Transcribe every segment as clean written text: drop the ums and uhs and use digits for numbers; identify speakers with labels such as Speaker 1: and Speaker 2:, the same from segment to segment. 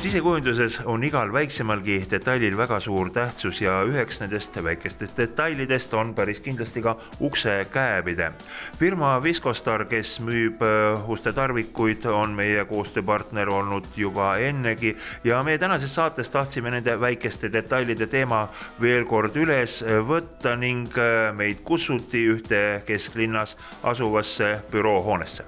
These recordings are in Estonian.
Speaker 1: Sisekujunduses on igal väiksemalgi detailil väga suur tähtsus ja üheks nendest väikestest detailidest on päris kindlasti ka ukse käepide. Firma Viscostar, kes müüb uste tarvikuid, on meie koostööpartner olnud juba ennegi ja meie tänases saates tahtsime nende väikeste detailide teema veel kord üles võtta ning meid kutsuti ühte kesklinnas asuvasse büroohoonesse.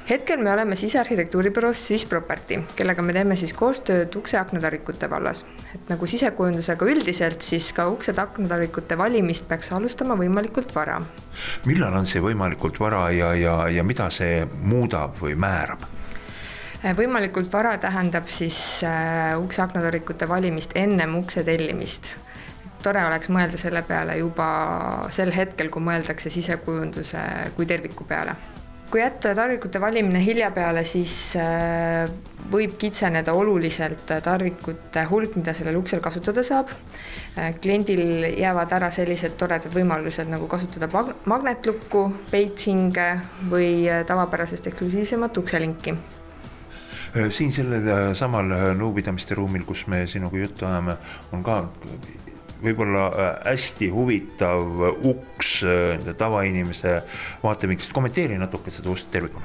Speaker 2: Hetkel me oleme sisearhitektuuribüroos Swiss Property, kellega me teeme koostööd ukse-aknatarvikute vallas. Et nagu sisekujundusega üldiselt, siis ka ukse-aknatarvikute valimist peaks alustama võimalikult vara.
Speaker 1: Millal on see võimalikult vara ja mida see muudab või määrab?
Speaker 2: Võimalikult vara tähendab siis ukse-aknatarvikute valimist ennem ukse tellimist. Tore oleks mõelda selle peale juba sel hetkel, kui mõeldakse sisekujunduse kui terviku peale. Kui jätta tarvikute valimine hilja peale, siis võib kitseneda oluliselt tarvikute hulk, mida sellel uksel kasutada saab. Kliendil jäävad ära sellised toredad võimalused nagu kasutada magnetlukku, peithinge või tavapärasest eksklusiivsemat ukselinki.
Speaker 1: Siin sellel samal nõupidamiste ruumil, kus me sinuga juttu ajame, on ka võib-olla hästi huvitav uks tavainimese vaatevinklist. Kommenteeri natuke seda ust tervikuna.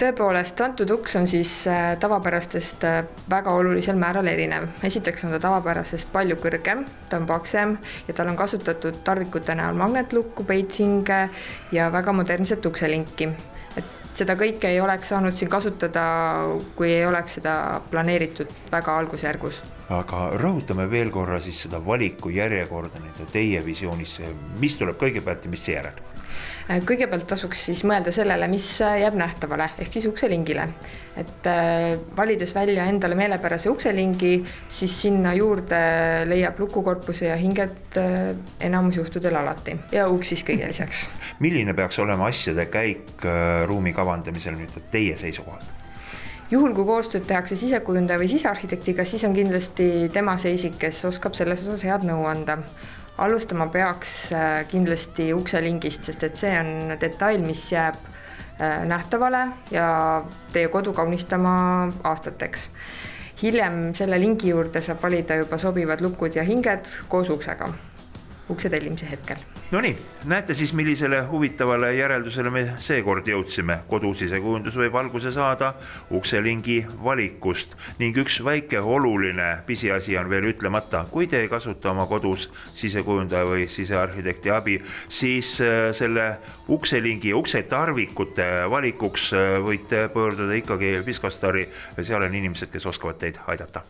Speaker 2: Tõepoolest, antud uks on siis tavapärastest väga olulisel määral erinev. Esiteks on ta tavapärasest palju kõrgem, ta on paksem ja tal on kasutatud tarvikute näol magnetlukku, peithinge ja väga modernset ukselinki. Seda kõike ei oleks saanud siin kasutada, kui ei oleks seda planeeritud väga algusjärgus.
Speaker 1: Aga rõhutame veel korra siis seda valiku järjekorda teie visioonis. Mis tuleb kõigepealt ja mis seejärel?
Speaker 2: Kõigepealt tasuks siis mõelda sellele, mis jääb nähtavale, ehk siis ukselingile. Et valides välja endale meelepärase ukselingi, siis sinna juurde leiab lukukorpuse ja hinged enamus juhtudel alati. Ja uks siis kõige lisaks.
Speaker 1: Milline peaks olema asjade käik ruumi kavandamisel nüüd teie seisukohalt?
Speaker 2: Juhul, kui koostööd tehakse sisekujundaja või sisearhitektiga, siis on kindlasti tema seisik, kes oskab selles osas head nõu anda. Alustama peaks kindlasti ukselingist, sest et see on detail, mis jääb nähtavale ja teie kodu kaunistama aastateks. Hiljem selle lingi juurde saab valida juba sobivad lukud ja hinged koos uksega, ukse tellimise hetkel.
Speaker 1: No nii, näete siis, millisele huvitavale järeldusele me seekord jõudsime. Kodusisekujundus võib alguse saada ukselingi valikust ning üks väike oluline pisiasi on veel ütlemata. Kui te ei kasuta oma kodus sisekujundaja või sisearhitekti abi, siis selle ukselingi ja uksetarvikute valikuks võite pöörduda ikkagi Viscostari ja seal on inimesed, kes oskavad teid aidata.